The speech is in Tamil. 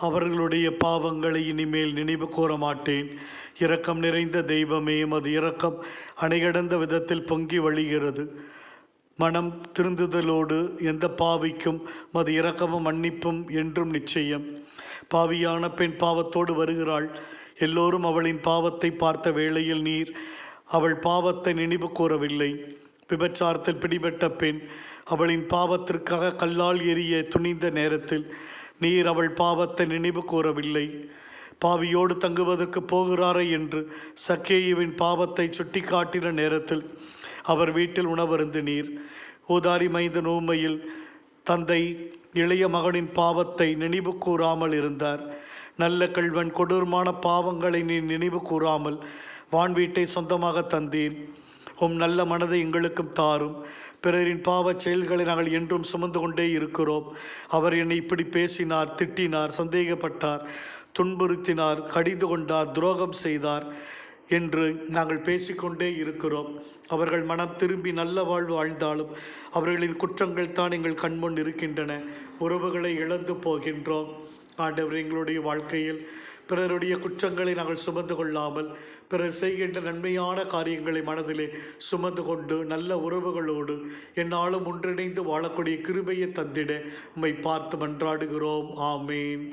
அவர்களுடைய பாவங்களை இனிமேல் நினைவு கூற மாட்டேன். இரக்கம் நிறைந்த தெய்வமே, எமது இரக்கம் அணைகடந்த விதத்தில் பொங்கி வழிகிறது. மனம் திருந்துதலோடு எந்த பாவிக்கும் மது இரக்கமும் மன்னிப்பும் என்றும் நிச்சயம். பாவியான பெண் பாவத்தோடு வருகிறாள். எல்லோரும் அவளின் பாவத்தை பார்த்த வேளையில் நீர் அவள் பாவத்தை நினைவு கூறவில்லை. விபச்சாரத்தில் பிடிபட்ட பெண் அவளின் பாவத்திற்காக கல்லால் எறிய துணிந்த நேரத்தில் நீர் அவள் பாவத்தை நினைவு கூறவில்லை. பாவியோடு தங்குவதற்கு போகிறாரே என்று சக்கேயுவின் பாவத்தை சுட்டி காட்டின நேரத்தில் அவர் வீட்டில் உணவருந்து நீர். ஊதாரி மைந்தன் ஊமையில் தந்தை இளைய மகனின் பாவத்தை நினைவு கூறாமல் இருந்தார். நல்ல கள்வன் கொடூரமான பாவங்களை நீ நினைவு கூறாமல் வான் வீட்டை சொந்தமாக தந்தீர். உம் நல்ல மனதை எங்களுக்கும் தாரும். பிறரின் பாவச் செயல்களை நாங்கள் என்றும் சுமந்து கொண்டே இருக்கிறோம். அவர் என்னை இப்படி பேசினார், திட்டினார், சந்தேகப்பட்டார், துன்புறுத்தினார், கடிந்து கொண்டார், துரோகம் செய்தார் என்று நாங்கள் பேசிக்கொண்டே இருக்கிறோம். அவர்கள் மனம் திரும்பி நல்ல வாழ்வு வாழ்ந்தாலும் அவர்களின் குற்றங்கள் தான் எங்கள் கண்முன் இருக்கின்றன. உறவுகளை இழந்து போகின்றோம். ஆண்டவர், எங்களுடைய வாழ்க்கையில் பிறருடைய குற்றங்களை நாங்கள் சுமந்து கொள்ளாமல் பிறர் செய்கின்ற நன்மையான காரியங்களை மனதிலே சுமந்து கொண்டு நல்ல உறவுகளோடு என்னாலும் ஒன்றிணைந்து வாழக்கூடிய கிருபையை தந்திட உம்மை பார்த்து மன்றாடுகிறோம். ஆமேன்.